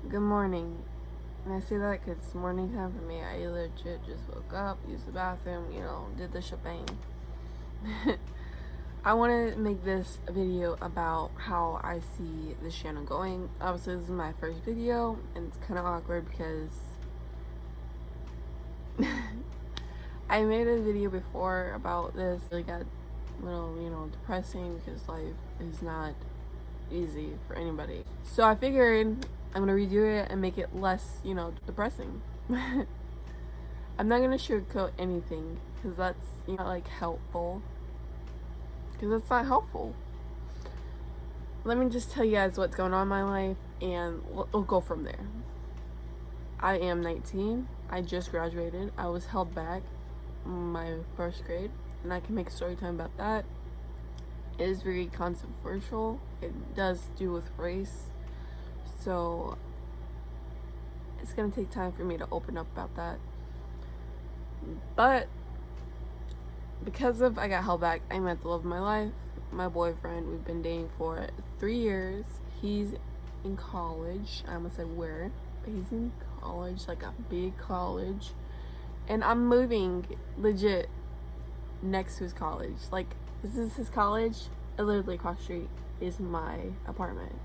Good morning. And I say that because it's morning time for me. I legit just woke up, used the bathroom, did the shebang. I want to make this video about how I see this channel going. Obviously, this is my first video, and it's kind of awkward because I made a video before about this. It got a little, depressing because life is not easy for anybody. So I figured I'm gonna redo it and make it less, depressing. I'm not gonna sugarcoat anything because that's not like helpful. Because that's not helpful. Let me just tell you guys what's going on in my life and we'll go from there. I am 19. I just graduated. I was held back my first grade, and I can make a story time about that. It is very controversial. It does do with race, so it's gonna take time for me to open up about that. But because of I got held back, I met the love of my life, my boyfriend. We've been dating for 3 years. He's in college. I almost said where, but he's in college, like a big college, and I'm moving legit next to his college. Like, this is his college, and literally across the street is my apartment.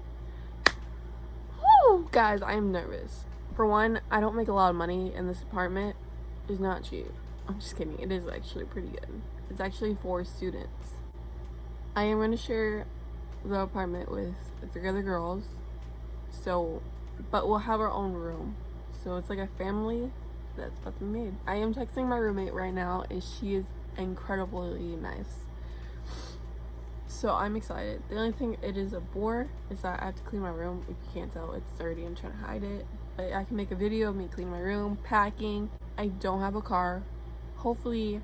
Whew, guys, I am nervous. For one, I don't make a lot of money, and this apartment is not cheap. I'm just kidding. It is actually pretty good. It's actually for students. I am going to share the apartment with 3 other girls, but we'll have our own room. So it's like a family that's about to be made. I am texting my roommate right now, and she is incredibly nice. So I'm excited. The only thing it is a bore is that I have to clean my room. If you can't tell, it's dirty. I'm trying to hide it. But I can make a video of me cleaning my room, packing. I don't have a car. Hopefully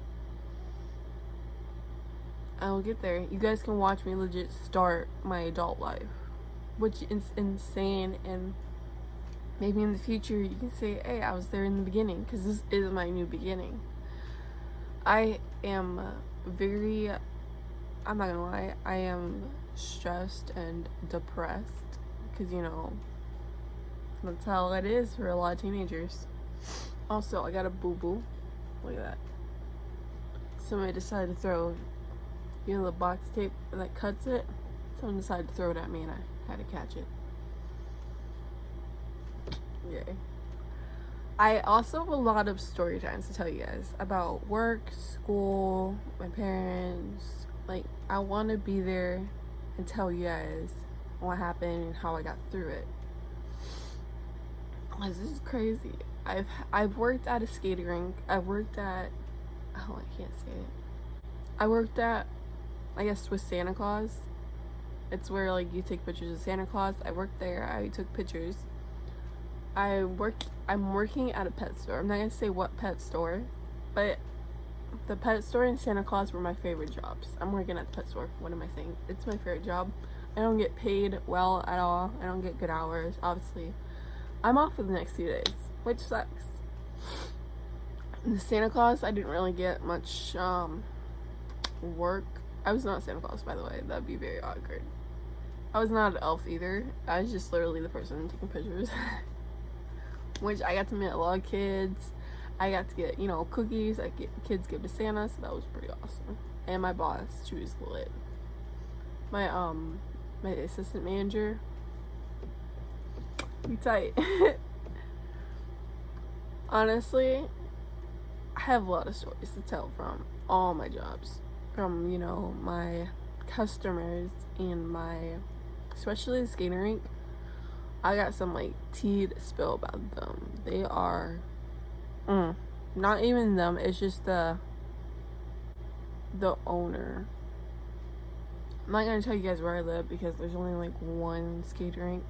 I will get there. You guys can watch me legit start my adult life, which is insane. And maybe in the future you can say, hey, I was there in the beginning, because this is my new beginning. I am I'm not gonna lie, I am stressed and depressed because, that's how it is for a lot of teenagers. Also, I got a boo-boo. Look at that. Somebody decided to throw, the box tape that cuts it. Someone decided to throw it at me and I had to catch it. Yay. I also have a lot of story times to tell you guys about work, school, my parents. Like, I want to be there and tell you guys what happened and how I got through it. This is crazy. I've worked at a skating rink. I worked at, oh, I can't say it. I worked at, I guess, with Santa Claus. It's where, like, you take pictures of Santa Claus. I worked there. I took pictures. I'm working at a pet store. I'm not gonna say what pet store, but the pet store and Santa Claus were my favorite jobs. I'm working at the pet store. What am I saying? It's my favorite job. I don't get paid well at all. I don't get good hours, obviously. I'm off for the next 2 days, which sucks. The Santa Claus, I didn't really get much work. I was not Santa Claus, by the way. That'd be very awkward. I was not an elf either. I was just literally the person taking pictures. Which I got to meet a lot of kids. I got to get, cookies. Kids give to Santa, so that was pretty awesome. And my boss, she was lit. My assistant manager, we tight. Honestly, I have a lot of stories to tell from all my jobs. From, my customers and especially the skating rink. I got some, tea to spill about them. They are, not even them, it's just the owner. I'm not gonna tell you guys where I live because there's only, one skate rink.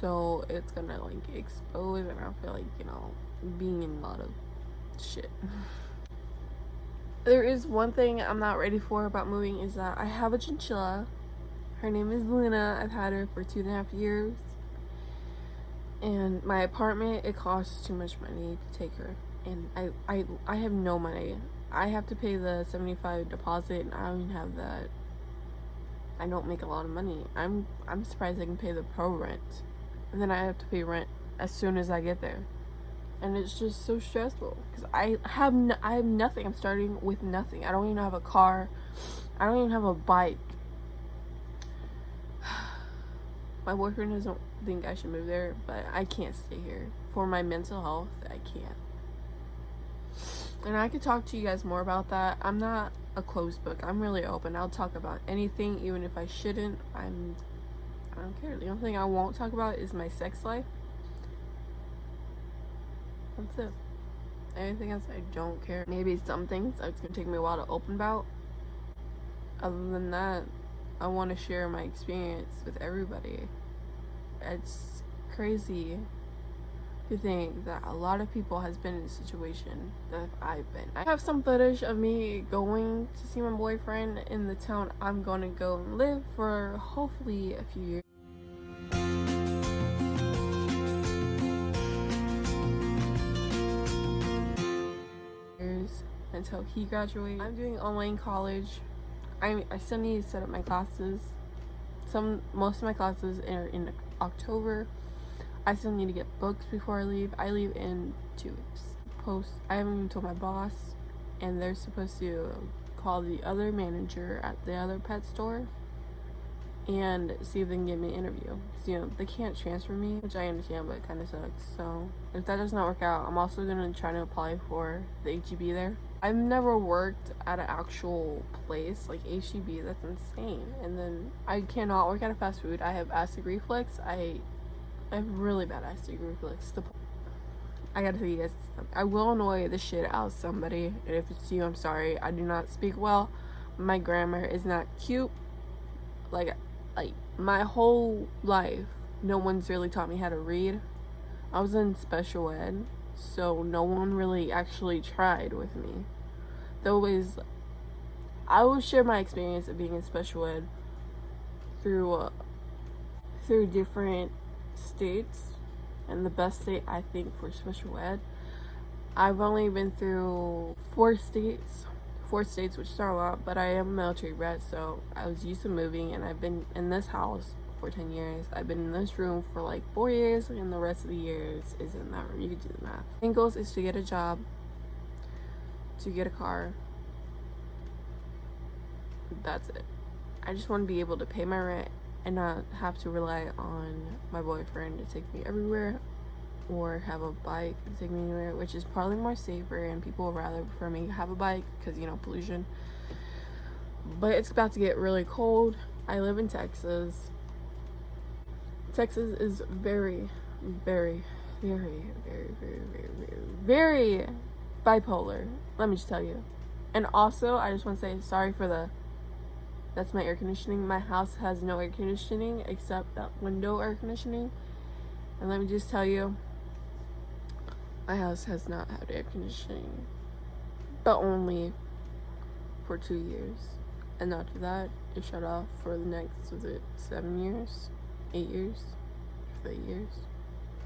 So it's gonna, expose, and I feel like, being in a lot of shit. There is one thing I'm not ready for about moving, is that I have a chinchilla. Her name is Luna. I've had her for 2.5 years. And my apartment, it costs too much money to take her. And I have no money. I have to pay the $75 deposit, and I don't even have that. I don't make a lot of money. I'm surprised I can pay the pro rent. and then I have to pay rent as soon as I get there. And it's just so stressful because I have nothing. I'm starting with nothing. I don't even have a car. I don't even have a bike. My boyfriend doesn't think I should move there, but I can't stay here. For my mental health, I can't. And I could talk to you guys more about that. I'm not a closed book. I'm really open. I'll talk about anything, even if I shouldn't. I don't care. The only thing I won't talk about is my sex life. That's it. Anything else, I don't care. Maybe some things it's gonna take me a while to open about. Other than that, I want to share my experience with everybody. It's crazy to think that a lot of people has been in a situation that I've been. I have some footage of me going to see my boyfriend in the town I'm going to go and live for hopefully a few years. Until he graduates. I'm doing online college. I still need to set up my classes. Most of my classes are in October. I still need to get books before I leave. I leave in 2 weeks. I haven't even told my boss, and they're supposed to call the other manager at the other pet store and see if they can get me an interview. Because, they can't transfer me, which I understand, but it kind of sucks. So if that does not work out, I'm also going to try to apply for the HEB there. I've never worked at an actual place like HEB. That's insane. And then I cannot work at a fast food. I have acid reflux. I have really bad acid reflux. I gotta tell you guys, I will annoy the shit out of somebody. And if it's you, I'm sorry. I do not speak well. My grammar is not cute. Like my whole life, no one's really taught me how to read. I was in special ed, so no one really actually tried with me. I will share my experience of being in special ed through different states, and the best state I think for special ed, I've only been through 4 states, which is not a lot, but I am a military brat, so I was used to moving, and I've been in this house for 10 years. I've been in this room for like 4 years, and the rest of the years is in that room. You can do the math. My goal is to get a job, to get a car. That's it. I just want to be able to pay my rent and not have to rely on my boyfriend to take me everywhere, or have a bike to take me anywhere, which is probably more safer, and people would rather prefer me have a bike because, pollution. But it's about to get really cold. I live in Texas. Texas is very, very, very, very, very, very, very, very bipolar. Let me just tell you. And also, I just want to say sorry for that's my air conditioning. My house has no air conditioning except that window air conditioning. And let me just tell you, my house has not had air conditioning, but only for 2 years. And after that, it shut off for the next, 7 years? 8 years? 8 years?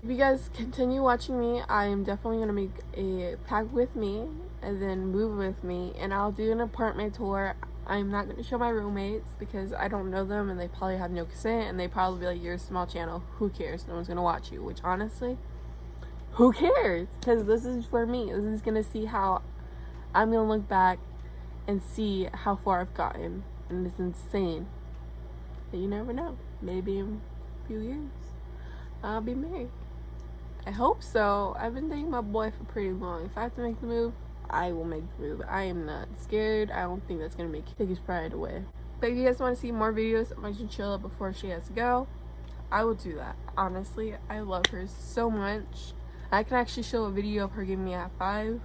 If you guys continue watching me, I am definitely going to make a pack with me and then move with me, and I'll do an apartment tour. I'm not going to show my roommates because I don't know them, and they probably have no consent, and they probably be like, you're a small channel, who cares, no one's going to watch you, which honestly, who cares? Because this is for me. This is going to see how I'm going to look back and see how far I've gotten, and it's insane. But you never know, maybe in a few years I'll be married. I hope so. I've been dating my boy for pretty long. If I have to make the move, I will make the move. I am not scared. I don't think that's gonna take his pride away. But if you guys want to see more videos of my chinchilla before she has to go, I will do that. Honestly, I love her so much. I can actually show a video of her giving me a high five.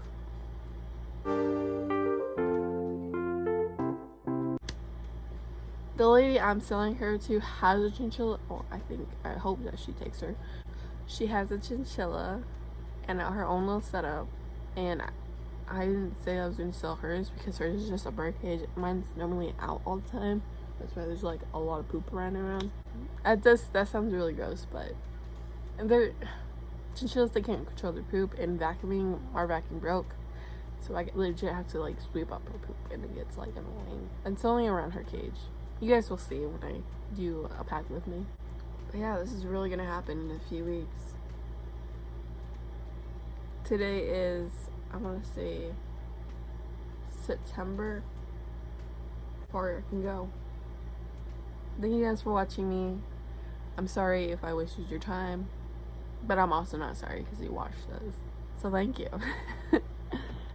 The lady I'm selling her to has a chinchilla. Well, I hope that she takes her. She has a chinchilla and her own little setup, and I didn't say I was going to sell hers because hers is just a bird cage. Mine's normally out all the time. That's why there's like a lot of poop around. That sounds really gross, but chinchillas, they can't control their poop, and our vacuum broke, so I legit have to like sweep up her poop, and it gets like annoying. And it's only around her cage. You guys will see when I do a pack with me. But yeah, this is really gonna happen in a few weeks. Today is, I want to say, September. Far I can go. Thank you guys for watching me. I'm sorry if I wasted your time, but I'm also not sorry because you watched this. So thank you.